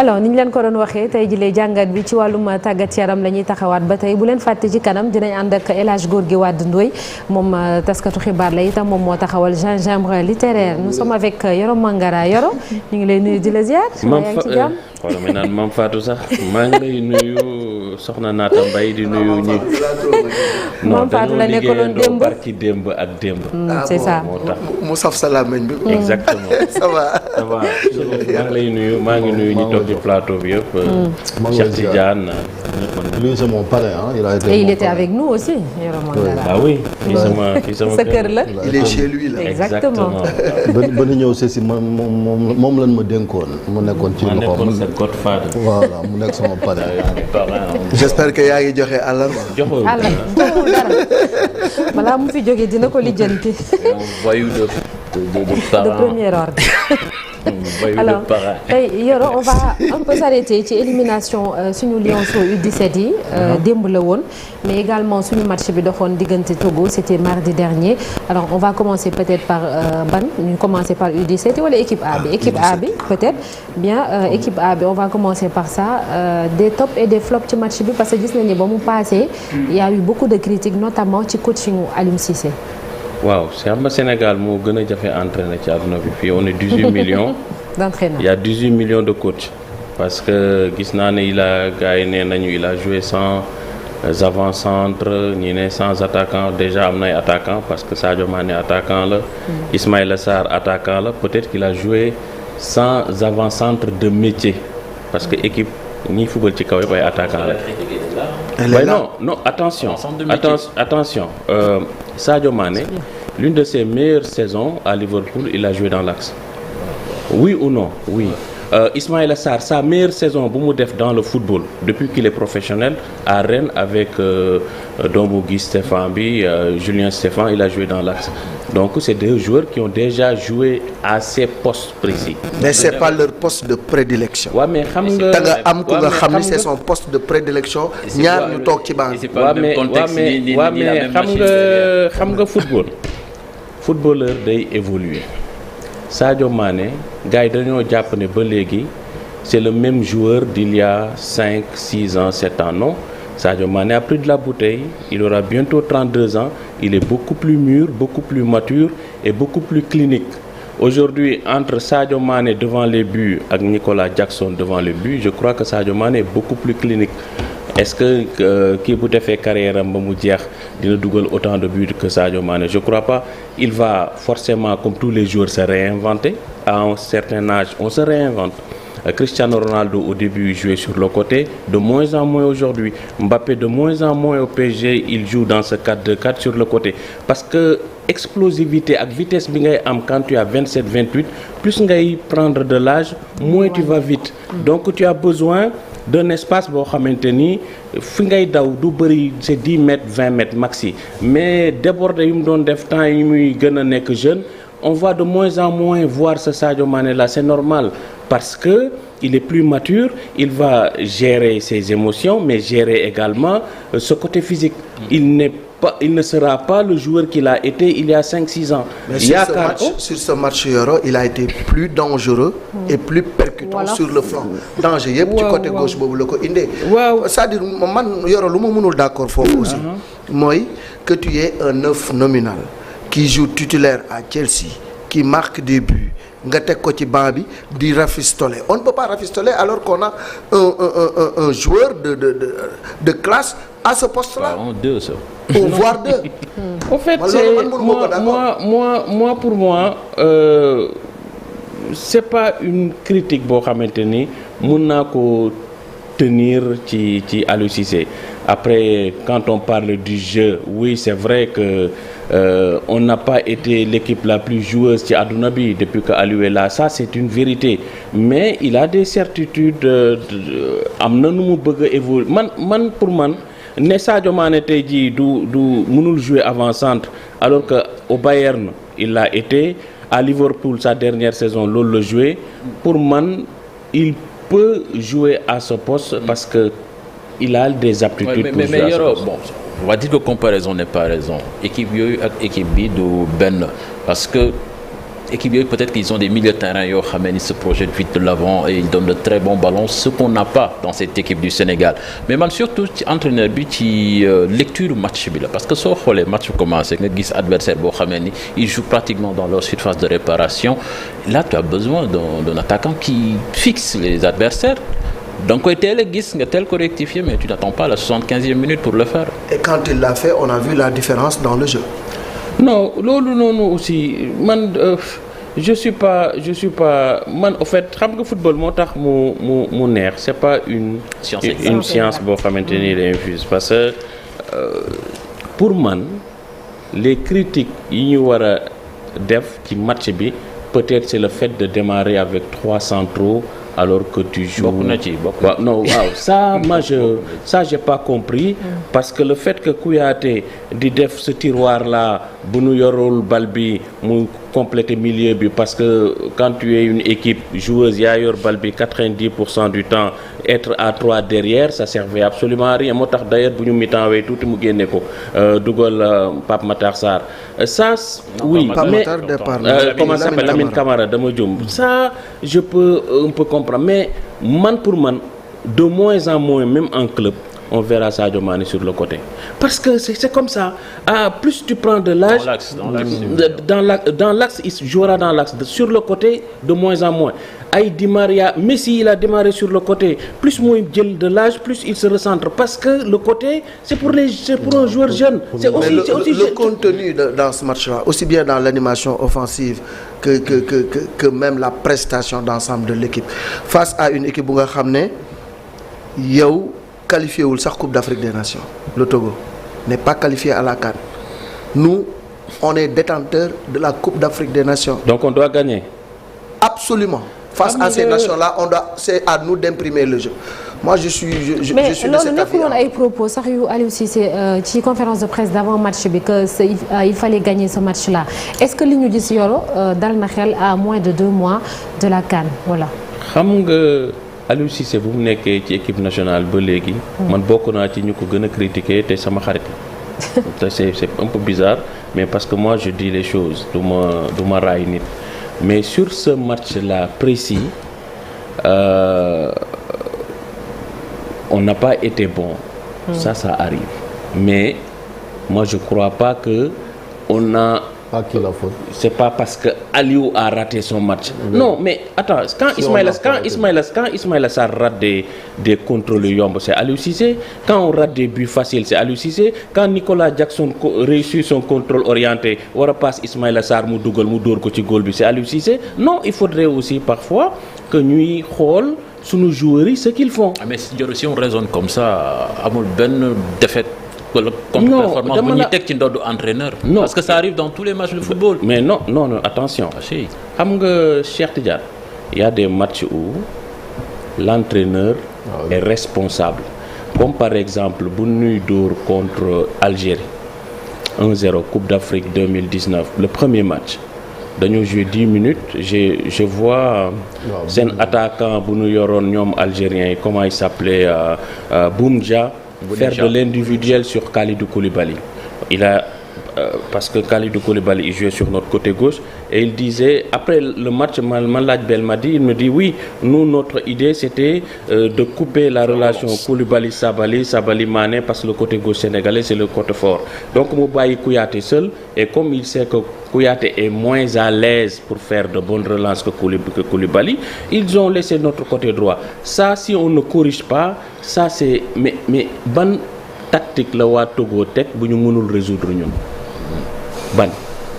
alors ni ñu leen ko doon waxee tey jii jàngat bi ci wàllum tàggat yaram la ñuy taxawaat ba tey bu leen fàtte ci kanam dinañ ànd ak El Hadj Gorgui Wade Ndoye moom taskatu xibaar la itam moom moo taxawal gingembre littéraire nous sommes avec Yoro Mangara Yoro ñu ngi lay nuyu di la ziar. yaa ngi ci jàmm xoolal ma naan Mame Fatou sax maa ngi lay nuyu soxna Naata Mbaye di nuyu ñi. Mame Fatou la nekkaloon démb barki démb ak démb. c'est ça moo tax mu saf salaamañ bi. exactement ça va. ça va maa ngi lay nuyu maa ngi nuyu ñi toog ci plateau bi yëpp. Cheikh Tidiane. lui c'est mon parrain il a été. et il était avec nous aussi Yoro Mangara. ah oui fii sama sa kër la. il est chez lui là. exactement. ba ñu ñëw si moom lan ma dénkoon mu nekkoon ci loxo. Godfather. voilà mu nekk sama parrain. j'espère que yaa ngi joxe àllarba. joxewul dara balaa mu fi jógee dina ko lijjanti. voyou de premier ordre. alors tey Yoro on va un peu s'arrêter ci élimination suñu Lionceaux U17 yi démb la woon mais également suñu match bi doxoon diggante Togo c'était mardi dernier alors on va commencer peut-être par ban ñu commencer par U17 wala équipe A bi équipe A bi peut-être bien équipe A bi on va commencer par ça des tops et des flops ci match bi parce que gis nañu ba mu passé il y a eu beaucoup de critiques notamment ci coaching Aliou Cissé. waaw xam nga Sénégal moo gën a jafe entraîner ci àdduna bi fii on est 18 millions. d'entraîneurs. Il y a 18 millions de coachs parce que gis naa ne gars yi nee nañu il a joué sans avant-centre ñi ne sans attaquant déjà am na ay attaquant parce que Sadio Mané attaquant la. Ismaïla Sarr attaquant la peut-être qu'il a joué sans avant-centre de métier parce que équipe ñiy football ci kaw yëpp ay attaquant la. Ouais, non attention Sadio Mané l'une de ses meilleures saisons à Liverpool il a joué dans l'axe oui ou non oui Ismaïla Sarr sa meilleure saison bu mu def dans le football depuis qu'il est professionnel à Rennes avec doomu Guy Stéphane bi Julien Stéphane il a joué dans l'axe donc c'est deux joueurs qui ont déjà joué à ces postes précis. mais c'est pas leur poste de prédilection. waaw mais xam nga da nga am ku nga xam ni c'est son poste de prédilection. ñaar ñu toog ci banc. waaw mais xam nga footballeur day évoluer Sadio Mané gars yi dañoo jàpp ne ba léegi c'est le même joueur d'il y a 5, 6 ans, 7 ans non Sadio Mané a pris de la bouteille il aura bientôt 32 ans il est beaucoup plus mûr beaucoup plus mature et beaucoup plus clinique aujourd'hui entre Sadio Mané devant les buts ak Nicolas Jackson devant les buts je crois que Sadio Mané est beaucoup plus clinique est-ce que kii bu defee carrière am ba mu jeex dina dugal autant de buts que Sadio Mané je crois pas il va forcément comme tous les joueurs se réinventer à un certain âge on se réinvente Cristiano Ronaldo au début il jouait sur le côté de moins en moins aujourd'hui Mbappé de moins en moins au PSG il joue dans ce 4-2-4 sur le côté parce que explosivité ak vitesse bi ngay am quand tu as 27 28 plus ngay prendre de l'âge moins tu vas vite donc tu as besoin d'un espace boo xamante ni fi ngay daw du bëri c'est 10 mètres 20 mètres maxi mais déborder yu mu doon def temps yi muy gën a nekk jeune on va de moins en moins voir ce Sadio Mané là c'est normal parce que il est plus mature il va gérer ses émotions mais gérer également ce côté physique il ne sera pas le joueur qu'il a été il y a 5-6 ans. Mais sur ce match Yoro il a été plus dangereux et plus percutant sur le flanc. danger yëpp ci côté gauche boobu la ko indee. waaw c'est-à-dire man Yoro lu ma mënul d'accord foofu aussi. mooy que tu es un neuf nominal qui joue titulaire à Chelsea qui marque des buts nga teg ko ci banc bi di rafistoler on ne peut pas rafistoler alors qu'on a un joueur de classe à ce poste-là. Voire deux. En fait, moi pour moi, c'est pas une critique boo xamante ni mën naa ko tenir ci Aliou Cissé. Après, quand on parle du jeu, oui, c'est vrai que on n'a pas été l'équipe la plus joueuse ci àdduna bi depuis que Aliou est là, ça c'est une vérité. Mais il a des certitudes am na nu mu bëgg a évoluer man pour man. ne Sadio Mané tey jii du mënul jouer avant-centre alors que au Bayern il l'a été à Liverpool sa dernière saison loolu la joué pour man il peut jouer à ce poste parce que il a des aptitudes pour jouer à ce poste. Bon, on va dire que comparaison n'est pas raison équipe yooyu ak équipe bi du benn parce que équipe yooyu peut-être qu'ils ont des milieux de terrain yoo xam ne se projettent vite de l'avant et ils donnent de très bons ballons ce qu'on n'a pas dans cette équipe du Sénégal mais man surtout ci entraîneur bi ci lecture match bi la parce que soo xoolee match bu commencé nga gis adversaire boo xam ne ils jouent pratiquement dans leur surface de réparation là tu as besoin d'un attaquant qui fixe les adversaires donc koy teel a gis nga teel ko rectifier mais tu n'attends pas la 75e minute pour le faire. Et quand il l'a fait on a vu la différence dans le jeu. Non loolu noonu aussi man je suis pas man au fait xam nga football moo tax mu neex c'est pas une science boo xamante ni day infuse parce que pour man les critiques yi ñu war a def ci match bi peut-être c'est le fait de démarrer avec 3 centraux alors que tu joues ça j'ai pas compris parce que le fait que Kouyaté di def ce tiroir là bu nu yorul bal bi mu compléter milieu bi parce que quand tu es une équipe joueuse yaa yor bal bi 90% du temps être à 3 derrière ça servait absolument à rien moo tax d'ailleurs bu ñu mi-temps wee tuuti mu génne ko dugal Pape Matar Sarr ça oui mais comment ça s'appelle Lamine Camara dama jum ça je peux un peu comprendre mais pour man de moins en moins même en club on verra Sadio Mané sur le côté parce que c'est comme ça plus tu prends de l'âge dans l'axe il jouera dans l'axe sur le côté de moins en moins Di Maria Messi il a démarré sur le côté plus muy jël de l'âge plus il se recentre parce que le côté c'est pour un joueur jeune c'est aussi le contenu dans ce match-là aussi bien dans l'animation offensive que même la prestation d'ensemble de l'équipe face à une équipe bu nga xam ne yow qualifié wul sax Coupe d'Afrique des Nations le Togo n'est pas qualifié à la CAN nous on est détenteur de la Coupe d'Afrique des Nations donc on doit gagner absolument face à ces nations-là c'est à nous d'imprimer le jeu moi je suis de cet avis. mais loolu nekkul woon ay propos sax yu Aliou Cissé ci conférence de presse d'avant match bi que il fallait gagner ce match-là est-ce que li ñu gis Yoro dal na xel à moins de 2 mois de la CAN voilà. xam nga Aliou Cissé bu mu nekkee ci équipe nationale ba léegi. man bokk naa ci ñu ko gën a critiquer te sama xarit. c'est un peu bizarre mais parce que moi je dis les choses du ma raay nit mais sur ce match-là précis on n'a pas été bon. Ça arrive mais moi je crois pas que on a. À qui la faute? C'est pas parce que Aliou a raté son match. Non, mais attends, quand Ismaïla Sarr rate des contrôles yomb, c'est Aliou Cissé. Quand on rate des buts faciles, c'est Aliou Cissé. Quand Nicolas Jackson réussit son contrôle orienté, on repasse Ismaïla Sarr mu dugal mu dóor ko ci goal bi, c'est Aliou Cissé. Non, il faudrait aussi parfois que ñuy xool sunu joueurs yi ce qu'ils font. Mais si on raisonne comme ça, amul benn défaite contre-performance bu ñu teg ci ndoddu entraîneur. Non, parce que ça arrive dans tous les matchs de football. Mais non, attention. Xam nga Cheikh Tidiane, il y a des matchs où l'entraîneur est responsable. Comme par exemple bu ñuy dóor contre Algérie 1-0 Coupe d'Afrique 2019 le premier match. dañoo joué 10 minutes je vois seen attaquant bu ñu yoroon ñoom algériens yi comment il s'appelait Boumdja faire de l'individuel sur Kalidou Koulibaly. Il a parce que Kalidou Koulibaly il jouait sur notre côté gauche et il disait après le match Malaj Belmadi il me dit oui nous notre idée c'était de couper la relation Koulibaly Mané parce que le côté gauche sénégalais c'est le côté fort donc mu bàyyi Kouyaté seul et comme il sait que Kouyaté est moins à l'aise pour faire de bonnes relances que Koulibaly ils ont laissé notre côté droit ça si on ne corrige pas ça c'est mais ban tactique la waa Togo teg bu ñu mënul résoudre ñun ban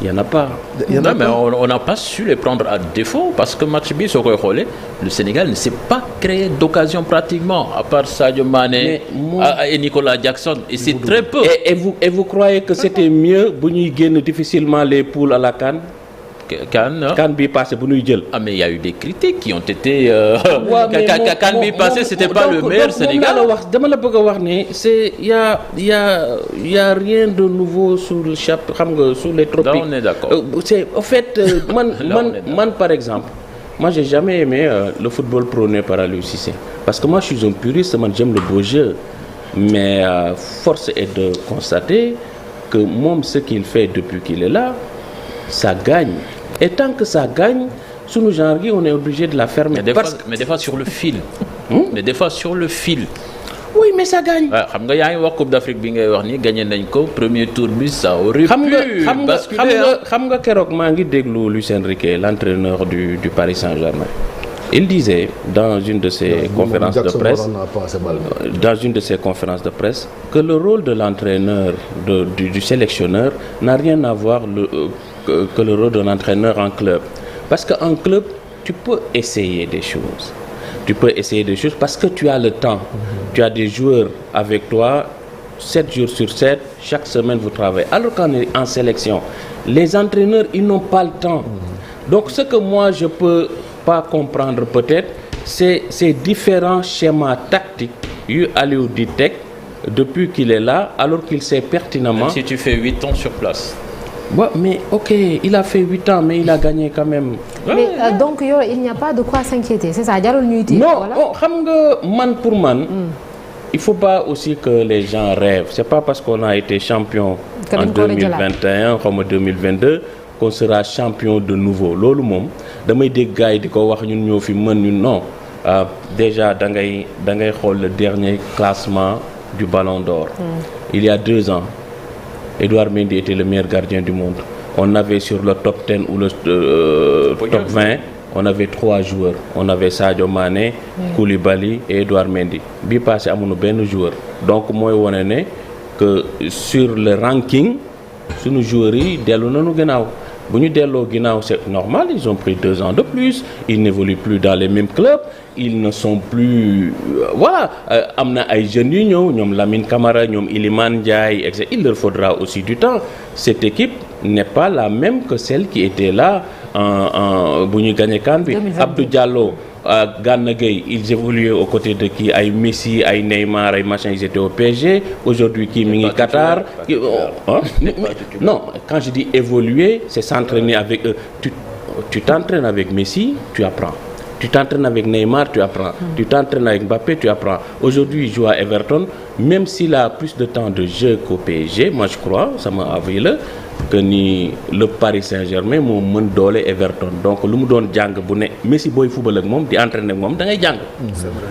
il y en a pas. Non, mais on n'a pas su les prendre à défaut parce que match bi soo koy xoolee le Sénégal ne s'est pas créé d'occasion pratiquement à part Sadio Mané et Nicolas Jackson et c'est très peu. Et vous croyez que c'était mieux bu ñuy génn difficilement les poules à la CAN? CAN bi passé bu ñuy jël. Ah mais il y a eu des critiques qui ont été CAN bi passé c'était pas le meilleur Sénégal. Dama la bëgg a wax ne c'est il y a rien de nouveau sous le chapeau xam nga sous les tropiques. Là on est d'accord. C'est au fait man par exemple moi j'ai jamais aimé le football prôné par Aliou Cissé parce que moi je suis un puriste man j'aime le beau jeu mais force est de constater que moom ce qu'il fait depuis qu'il est là ça gagne. et tant que ça gagne sunu genre gi on est obligé de la fermer. Mais des fois sur le fil. Mais des fois sur le fil. oui mais ça gagne. waaw xam nga yaa ngi wax Coupe d'Afrique bi ngay wax ni gagné nañ ko premier tour bi ça aurait pu basculer. xam nga keroog maa ngi déglu Luis Enrique l'entraîneur du Paris Saint-Germain. Il disait dans une de ses conférences de presse que le rôle de l'entraîneur du sélectionneur n'a rien à voir que le rôle de l'entraîneur en club. Parce qu'en club, tu peux essayer des choses. Parce que tu as le temps. Tu as des joueurs avec toi 7 jours sur 7, chaque semaine vous travaillez. Alors qu'en sélection, les entraîneurs, ils n'ont pas le temps. Donc ce que moi je peux pas comprendre peut-être, c'est ces différents schémas tactiques yu Aliou di teg depuis qu'il est là, alors qu'il sait pertinemment. Même si tu fais 8 ans sur place. Ouais, mais ok, il a fait 8 ans, mais il a gagné quand même. Mais donc il n'y a pas de quoi s'inquiéter, c'est ça jarul ñuy tiit. Non, xam nga man pour man. Il faut pas aussi que les gens rêvent. C'est pas parce qu'on a été champion en 2021 comme en 2022 qu'on sera champion de nouveau. Loolu moom damay dégg gars yi di ko wax ñun ñoo fi mën ñun non. Déjà da ngay xool le dernier classement du Ballon d'Or. Il y a 2 ans. Edouard Mendy était le meilleur gardien du monde. On avait sur le top 10 ou le top 20, on avait 3 joueurs. On avait Sadio Mané, Koulibaly et Edouard Mendy. Bi passé amuñu benn joueur. Donc mooy wone ne que sur le ranking sunu joueurs yi dellu nañu gannaaw. Bu ñu delloo ginnaaw c'est normal, ils ont pris 2 ans de plus, ils n'évoluent plus dans les mêmes clubs, ils ne sont plus voilà, am na ay jeunes yu ñëw ñoom Lamine Camara, ñoom Iliman Ndiaye, etc. Il leur faudra aussi du temps. Cette équipe n'est pas la même que celle qui était là en bu ñu gagné CAN bi. Abdou Diallo, Gana Gueye, ils évoluaient aux côtés de qui ay Messi, ay Neymar, ay machin, ils étaient au PSG. Aujourd'hui kii mi ngi Qatar. Non, quand je dis évoluer, c'est s'entraîner avec eux. Tu t'entraînes avec Messi, tu apprends. Tu t'entraînes avec Neymar, tu apprends. Tu t'entraînes avec Mbappé, tu apprends. Aujourd'hui, il joue à Everton, même s'il a plus de temps de jeu qu'au PSG, moi je crois, ça m'a avoué que ni le Paris Saint-Germain moo mën doole Everton. Donc lu mu doon jàng bu ne Messi booy football ak moom di entraîner ak moom da ngay jàng.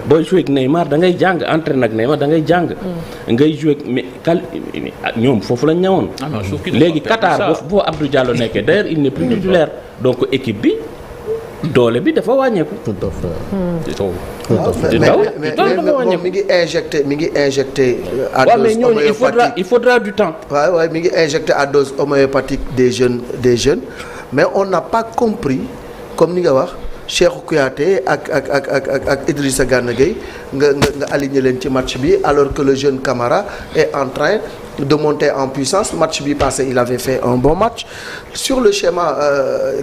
Booy jouer ak Neymar da ngay jàng, entraîner ak Neymar da ngay jàng. Ngay jouer ak ñoom foofu la ñëwoon. Léegi Qatar boo Abdou Diallo nekkee d'ailleurs il n'est plus titulaire. Donc équipe bi doole bi dafa wàññeeku. Tout à fait. mais mi ngi injecté à dose homéopathique. Il faudra du temps. waaw mi ngi injecté à dose homéopathique des jeunes mais on n'a pas compris comme ni nga wax Cheikhou Kouyaté ak Idrissa Gana Gueye nga aligné leen ci match bi alors que le jeune Camara est en train de monter en puissance. Match bi passé il avait fait un bon match sur le schéma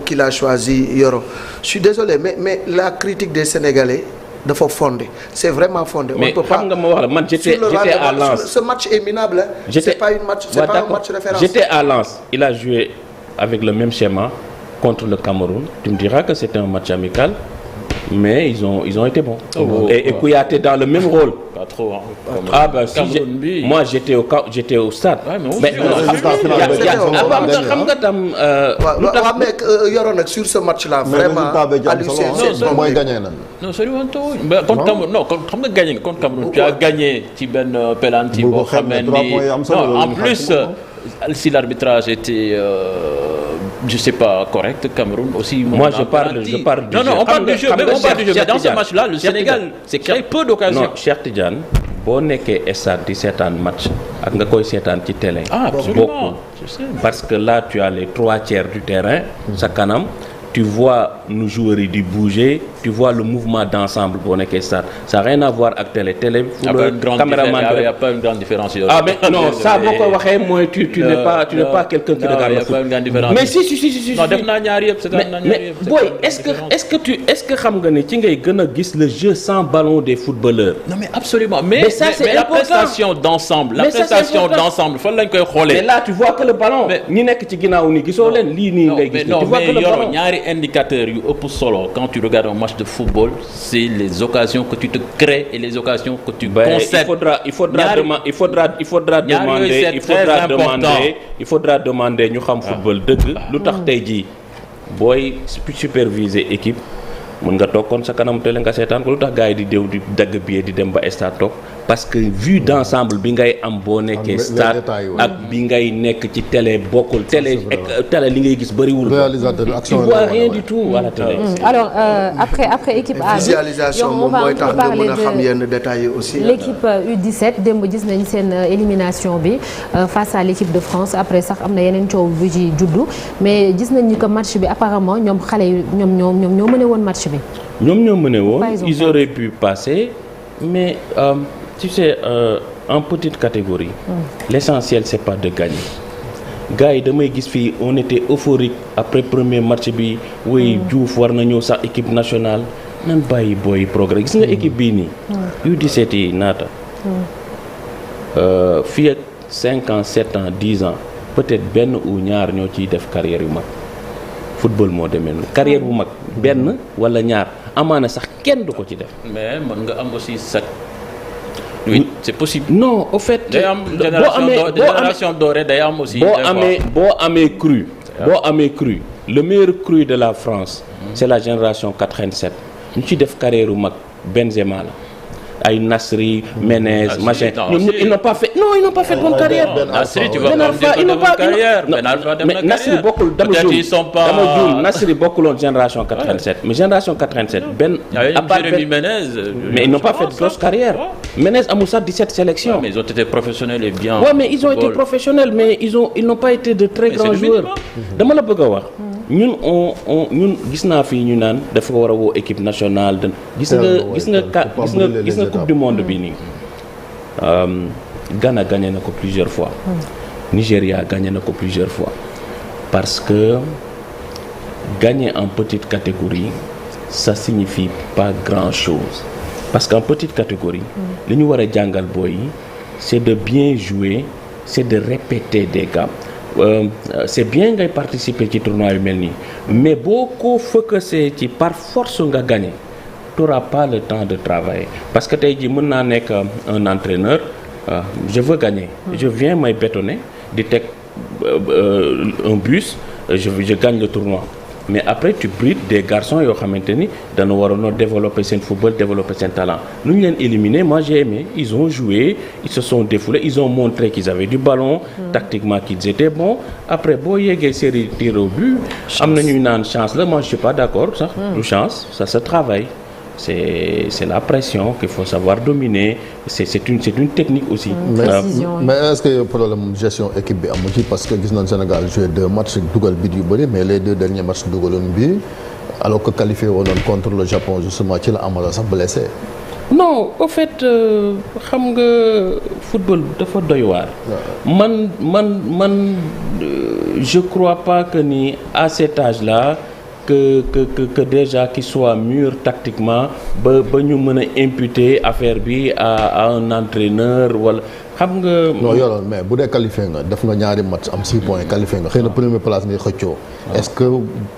qu'il a choisi Yoro. Je suis désolé mais la critique des Sénégalais dafa fondé, c'est vraiment fondé. Mais on peut pas. Man, j'étais à Lens. Ce match est minable. C'est pas un match référence. J'étais à Lens. Il a joué avec le même schéma contre le Cameroun. Tu me diras que c'était un match amical, mais ils ont été bons. Et Kouyaté dans le même rôle. Pas trop. Hein. Ah ben si moi j'étais au stade. Mais xam nga tam mais Yoro nag sur ce match là vraiment mooy gagné na. Non seulement contre Cameroun non xam nga gagné contre Cameroun tu as gagné ci benn penalty boo xam ne non en plus si l'arbitrage était je sais pas correct Cameroun aussi. Moi je parle du jeu. Non on parle du jeu mais dans ce match là le Sénégal s'est créé peu d'occasions. Non Cheikh Tidiane boo nekkee stade di seetaan match ak nga koy seetaan ci télé. Absolument. Parce que là tu as les 3/4 du terrain sa kanam. Tu vois nos joueurs yi di bouger, tu vois le mouvement d'ensemble boo nekkee stade. Ça n'a rien à voir ak télé. Il n'y a pas une grande différence. Ah mais non, ça boo ko waxee mooy tu n'es pas quelqu'un qui regarde le foot. Mais si. Non, def naa ñaar yëpp, mais boy, est-ce que xam nga ne ci ngay gën a gis le jeu sans ballon des footballeurs? Non mais absolument. Mais ça c'est la prestation d'ensemble. La prestation d'ensemble fan lañ koy xoolee. Mais là tu vois que le ballon ñi nekk ci ginnaaw ni gisoo leen lii nii ngay gis. Tu vois que le ballon indicateur yu ëpp solo quand tu regardes un match de football, c'est les occasions que tu te crées et les occasions que tu concèdes. Il faudra demander ñu xam football dëgg lu tax tey jii booy superviser équipe mën nga toog kon sa kanam télé nga seetaan ko lu tax gars yi di déw di dagg billet di dem ba stade toog parce que vue d'ensemble bi ngay am boo nekkee stade ak bi ngay nekk ci télé bokkul télé li ngay gis bëriwul. réalisateur action tu vois rien du tout à la télé. alors après équipe A bi visualisation moom mooy tax nga mën a xam yenn détails yi aussi. l'équipe U17 démb gis nañ seen élimination bi face à l'équipe de France après sax am na yeneen coow bu ci juddu mais gis nañ ni que match bi apparemment ñoom xale yi ñoom ñoo mëne woon match bi. ñoom ñoo mëne woon ils auraient pu passer mais tu sais en petite catégorie. L'essentiel c'est pas de gagner. gars yi damay gis fii on était euphorique après premier match bi. oui Diouf war na ñëw sax équipe nationale nan bàyyi booy progrès gis nga équipe bii nii. U17 yi naata. fii ak 5 ans 7 ans 10 ans peut-être benn ou ñaar ñoo ciy def carrière yu mag. football moo demee noonu carrière bu mag benn wala ñaar amaana sax kenn du ko ci def. mais mën nga am aussi sax. oui c'est possible. non au fait. day am génération dorée day am aussi. boo amee cru le meilleur cru de la France. c'est la génération 87. ñu ci def carrière bu mag Benzema la. ay Nasri, Menez, machin. Ils n'ont pas fait. Non, ils n'ont pas fait bonne carrière. Nasri, tu vas pas dire que bonne carrière. Mais Nasri bokkul dama juum Nasri bokkul génération 87. Mais génération 87 benn. à part Jérémy Menez. Mais ils n'ont pas fait de grosse carrière. Menez amul sax 17 sélections. Mais ils ont été professionnels et bien. Ouais, mais ils ont été professionnels mais ils n'ont pas été de très grands joueurs. Dama la bëgg a wax. ñun gis naa fii ñu naan dafa war a woo équipe nationale de gis nga coupe du monde bi nii Ghana gagné na ko plusieurs fois Nigeria gagné na ko plusieurs fois parce que gagner en petite catégorie ça signifie pas grand chose parce qu'en petite catégorie li ñu war a jàngal booy yi c'est de bien jouer c'est de répéter des gammes. C'est bien ngay participer ci tournoi yu mel nii mais boo ko focusé ci par force nga gagner tu n'auras pas le temps de travailler parce que tey jii mën naa nekk un entraîneur je veux gagner je viens may bétonner di teg un bus je gagne le tournoi mais après tu brides des garçons yoo xamante ni dana waroon développer seen football développer seen talent lu ñu leen éliminer moi j'ai aimé ils ont joué ils se sont défoulés ils ont montré qu'ils avaient du ballon tactiquement qu'ils étaient bons après boo yeggee série tir au but am na ñuy naan chance la moi je suis pas d'accord sax du chance ça se travaille c'est la pression qu'il faut savoir dominer c'est une technique aussi. mais est-ce que problème gestion équipe bi amu ci parce que gis nañ Sénégal joué 2 matchs dugal bit yu bëri mais les 2 derniers matchs dugaloon bi alors que qualifié woon contre le Japon justement ci la Amara sax blessé. non au fait xam nga football dafa doy waar. man je crois pas que ni à cet âge-là. que déjà qu'il soit mûr tactiquement ba ñu mën a imputer affaire bi à un entraîneur wala xam nga. non yoroon mais bu dee qualifié nga def nga ñaari match am 6 points qualifié nga xëy na première place ngay xëccoo. est-ce que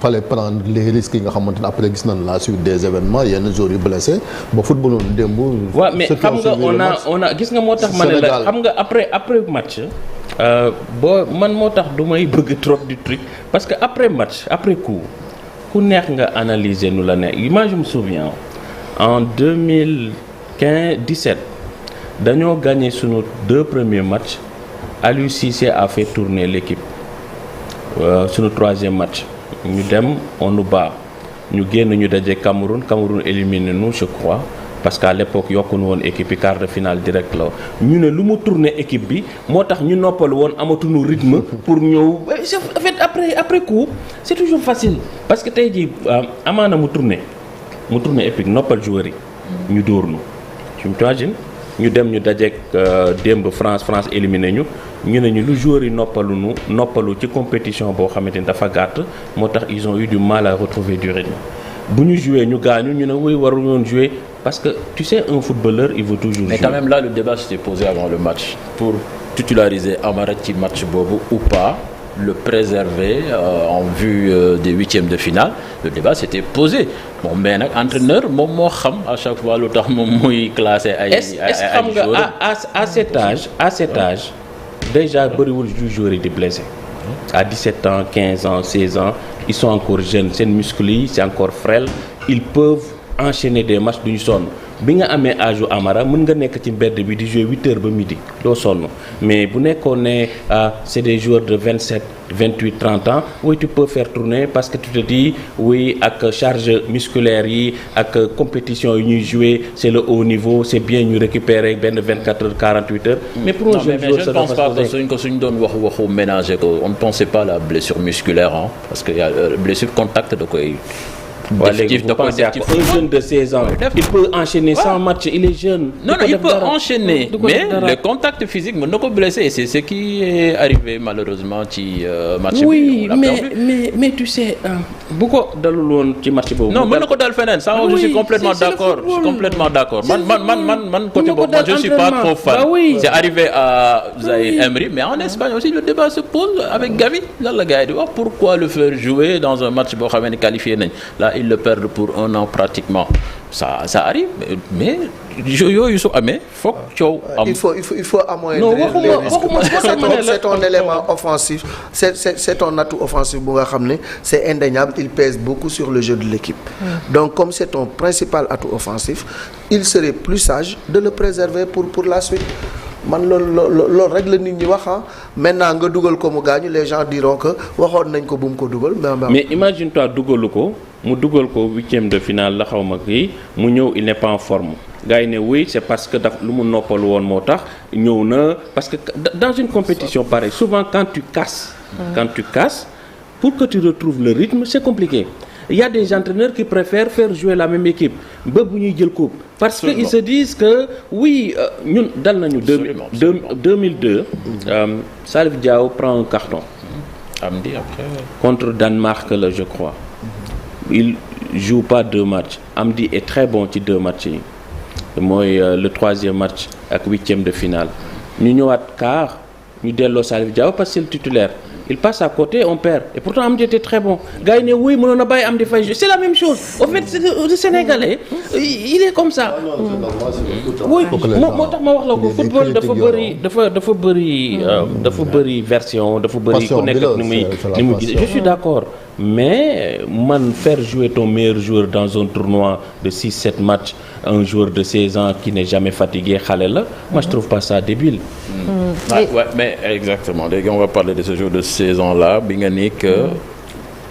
fallait prendre les risques yi nga xamante ne après gis nañ la suite des événements yenn jours yu blessé ba football woon démb. waaw mais xam nga on a gis nga moo tax ma ne la xam nga après match. man moo tax du may bëgg trop du truc parce que après match après coup. ku neex nga analyser nu la neex moi je me souviens en 2017 dañoo gagné sunu 2 premiers matchs Aliou Cissé a fait tourner l'équipe sunu 3e match ñu dem on nous bat ñu génn ñu daje Cameroun éliminé nous je crois parce qu'à l'époque yokkuñu woon équipe yi quart de finale direct la ñu ne lu mu tourner équipe bi moo tax ñu noppal woon amatuñu rythme pour ñëw en fait après coup c'est toujours facile parce que tey jii amaana mu tourner épique noppal joueurs yi ñu dóor tu m'imagines ñu dem ñu dajeek démb France éliminé ñu ne ñu lu joueurs yi noppalu ci compétition boo xamante ni dafa gàtt moo tax ils ont eu du mal à retrouver du rythme bu ñu joué ñu gaañu ñu ne wuy waruñu woon jouer parce que tu sais un footballeur il veut toujours jouer. Mais quand même là le débat s'était posé avant le match pour titulariser Amara ci match boobu ou pas le préserver en vue des 8e de finale le débat s'était posé bon mais nag entraîneur moom moo xam à chaque fois lu tax moom muy classé ay est-ce xam nga à cet âge déjà bëriwul joueurs yi di blessé à 17 ans 15 ans 16 ans ils sont encore jeunes seen muscles yi c'est encore frêle ils peuvent enchaîner des matchs duñu sonn bi nga amee âge u Amara mën nga nekk ci mbedd bi di jouer 8h ba midi doo sonn mais bu nekkoon ne c'est des joueurs de 27 28 30 ans oui tu peux faire tourner parce que tu te dis oui ak charge musculaire yi ak compétition yi ñuy jouer c'est le haut niveau c'est bien ñu récupérer benn 24 heures 48 heures. mais pour un jeune joueur je ne pense pas que suñ doon waxu ménager ko on ne pensait pas à la blessure musculaire parce que y a blessure contact da koy. Ouais, un jeune de 16 ans il peut enchaîner 100 matchs il est jeune. Non, il peut enchaîner mais le contact physique mën na ko blesser et c'est ce qui est arrivé malheureusement ci match bi. Oui mais tu sais bu ko dalul woon ci match boobu. Non mën na ko dal feneen ça je suis complètement d'accord man côté boobu je suis pas trop fan. C'est arrivé à Zaïre Emery mais en Espagne aussi le débat se pose avec Gavi lan la gars yi di wax pourquoi le faire jouer dans un match boo xam ne qualifié nañ là ils le perdent pour 1 an pratiquement ça arrive mais yooyu su amee foog coow am. il faut amoindrir les risques. C'est un élément offensif c'est un atout offensif bu nga xam ne c'est indéniable il pèse beaucoup sur le jeu de l'équipe. Donc comme c'est ton principal atout offensif il serait plus sage de le préserver pour la suite. Man loolu rek la nit ñi wax maintenant nga dugal ko mu gaañu les gens diront que waxoon nañ ko bu mu ko dugal. mais imagine-toi dugalu ko mu dugal ko 8e de finale la xaw ma kii mu ñëw il n'est pas en forme gars yi ne oui c'est parce que daf lu mu noppalu woon moo tax ñëw na parce que dans une compétition pareille souvent quand tu casses pour que tu retrouves le rythme c'est compliqué. Il y a des entraîneurs qui préfèrent faire jouer la même équipe ba bu ñuy jël coupe parce que ils se disent que oui ñun dal nañu 2002 Salif Diao prend un carton Amdi après contre Danemark là je crois il joue pas 2 matchs Amdi est très bon ci 2 matchs yi mooy le 3e match ak 8e de finale ñu ñëwaat quart ñu delloo Salif Diao parce que c'est le titulaire il passe à côté on perd et pourtant Amdi était très bon gars yi ne oui mënoon na bàyyi Amdi Faye c'est la même chose au fait le Sénégalais il est comme ça. oui moo tax ma wax la ko football dafa bëri version dafa bëri ku nekk ni mu gis je suis d'accord mais man faire jouer ton meilleur joueur dans un tournoi de 6-7 matchs un joueur de 16 ans qui n'est jamais fatigué xale la moi je trouve pas ça débile. Ouais, mais exactement léegi on va parler de ce joueur de 16 ans là bi nga ni que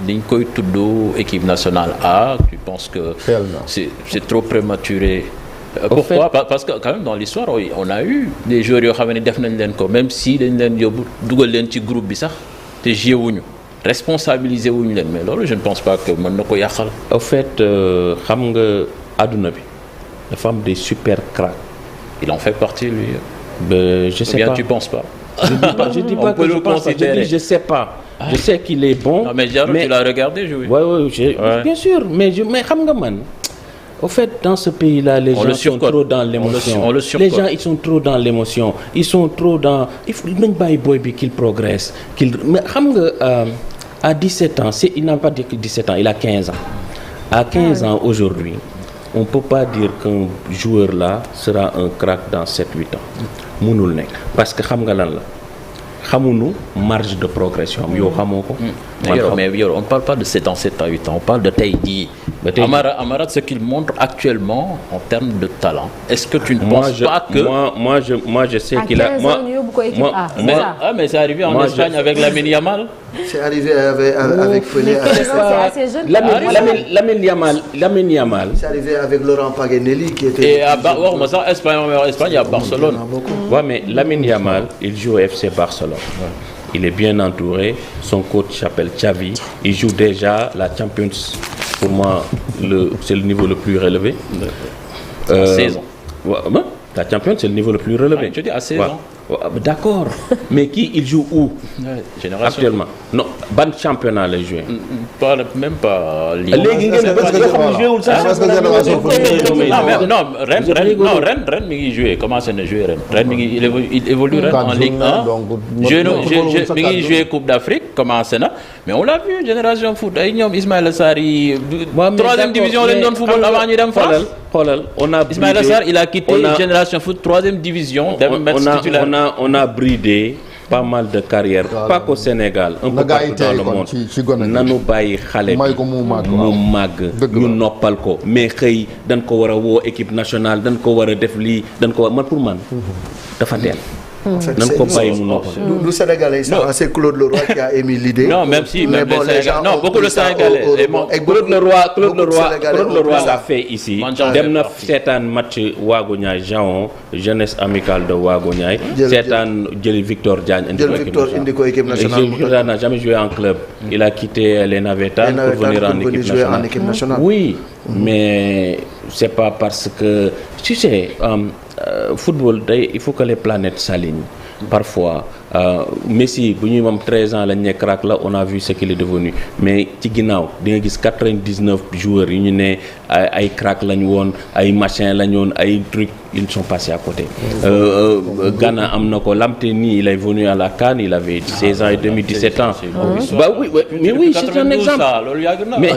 dañ koy tudd équipe nationale A tu penses que c'est trop prématuré. Pourquoi parce que quand même dans l'histoire on a eu des joueurs yoo xam ne def nañ leen ko même si dañ leen yóbbu dugal leen ci groupe bi sax te joué wuñu responsabiliser wuñu leen mais loolu je ne pense pas que mën na ko yàqal. au fait xam nga àdduna bi dafa am des super cracks. Il en fait partie lui. Je sais pas. Tu penses pas. Je dis pas que je pense. Je dis je sais pas. Je sais qu'il est bon. Non mais Diallo tu l'as regardé jouer. Oui bien sûr mais xam nga man. Au fait dans ce pays-là les gens sont trop dans l'émotion. Les gens ils sont trop dans l'émotion. Ils sont trop dans il faut nañ bàyyi boy bi qu'il progresse mais xam nga à 17 ans il n'a pas dit que 17 ans il a 15 ans. À 15 ans aujourd'hui on peut pas dire qu'un joueur là sera un crack dans 7-8 ans mënul nekk parce que xam nga lan la xamuñu marge de progression am yow xamoo ko. mais on parle pas de 7 ans 7 à 8 ans on parle de tey jii. Amara ce qu'il montre actuellement en termes de talent. Est-ce que tu ne penses pas que moi je sais qu'il a mais c'est arrivé en Espagne avec Lamine Yamal. C'est arrivé avec Pelé. Lamine Yamal. C'est arrivé avec Laurent Paganelli qui était. Et à Espagne il y a Barcelone. Ouais mais Lamine Yamal il joue au FC Barcelone. Il est bien entouré son coach s'appelle Xavi il joue déjà la Champions pour moi c'est le niveau le plus relevé. 16 ans. La Champions c'est le niveau le plus relevé. Je dis à 16 ans. D'accord mais qui il joue où actuellement non ban championnat lay joué même pas léegi ngeen joué sax non ren mi ngi joué commencé na joué ren mi ngi il évolue ren en Ligue 1 mi ngi joué Coupe d'Afrique commencé na mais on l'a vu Génération Foot ay ñoom Ismaïla Sarr yi 3e division lañ doon football avant ñu dem France xoolal on a Ismaïla Sarr il a quitté Génération Foot 3e division dem mettre titulaire on a bridé pas mal de carrières pas qu'au Sénégal un peu partout dans le monde nanu bàyyi xale bi mu màgg ñu noppal ko mais xëy dañ ko war a woo équipe nationale dañ ko war a def lii dañ ko war man pour man dafa teel nan ko bàyyi mu noppal. Du Sénégalais sax c'est Claude Leroy qui a émis l'idée. Non, même si mais bon, les gens non, beaucoup de Sénégalais. Claude Leroy l'a fait ici. Dem na seetaan match Waagu Ñaay Jaon jeunesse amicale de Waagu Ñaay. seetaan jëli Victor Diagne indi ko équipe nationale. Victor n'a jamais joué en club. Il a quitté les Navétanes pour venir en équipe nationale. Oui, mais c'est pas parce que tu sais. Football day il faut que les planètes s'alignent parfois Messi bu ñuy moom 13 ans lañ ne crack la on a vu ce qu'il est devenu mais ci ginnaaw di nga gis 99 joueurs yu ñu ne ay crack lañ woon ay machin lañ woon ay trucs ils sont passés à côté. Ghana am na ko Lamteni il est venu à la CAN il avait 16 ans et demi 17 ans. Bah oui mais oui c'est un exemple. mais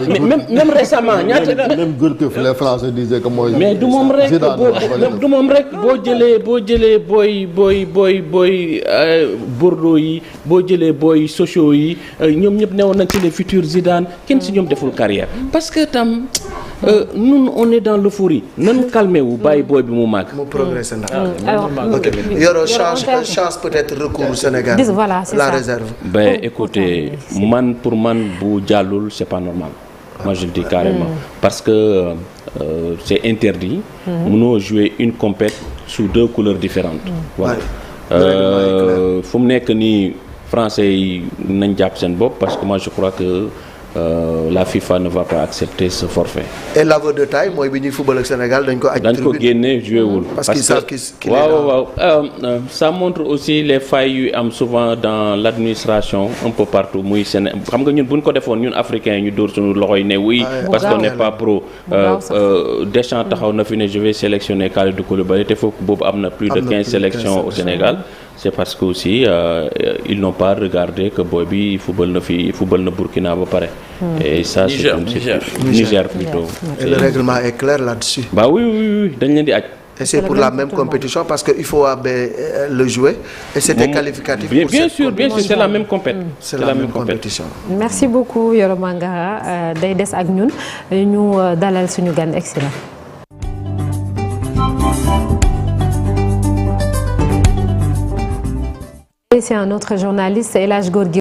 même récemment ñaata. même Gourcuff les Français disaient que mooy. mais du moom rek boo jëlee booy Bordeaux yi boo jëlee booy sociaux yi ñoom ñëpp newoon nañ ci les futurs Zidane kenn si ñoom deful carrière parce que tam ñun on est dans l'euphorie nan calmé wu bàyyi booy bi mu màgg. mu progressé na. ok Yoro chance peut-être recours au Sénégal. Voilà, c'est la ça. réserve. Ben écoutez pour man bu jàllul c'est pas normal. Moi je le dis carrément parce que c'est interdit. Mënoo jouer une compète sous deux couleurs différentes. Voilà. fu mu nekk nii français yi nañ jàpp seen bopp parce que moi je crois que la FIFA ne va pas accepter ce forfait. Et l'aveu de taille mooy bi ñuy football ak Sénégal dañ ko génne joué wul. parce qu'ils savent qu'il waaw ça montre aussi les failles yu am souvent dans l'administration un peu partout muy Sénégal xam nga ñun bu ñu ko defoon ñun africains yi ñu dóor suñu loxo yi ne oui. parce qu'on n'est pas pro. Deschamps taxaw na fi ne je vais sélectionner Kalidou Koulibaly te foofu boobu am na plus de 15 sélections au Sénégal. C'est parce que aussi ils n'ont pas regardé que boy bi football na Burkina ba pare. Et ça Niger plutôt. Et le règlement est clair là-dessus. Bah oui dañ leen di aj. Et c'est pour la même compétition parce que il faut le jouer et c'était qualificatif. Bien sûr c'est la même compétition. C'est la même compétition. Merci beaucoup Yoro Mangara day des ak ñun ñu dalal suñu gan excellent. C'est un autre journaliste El Hadj Gorgui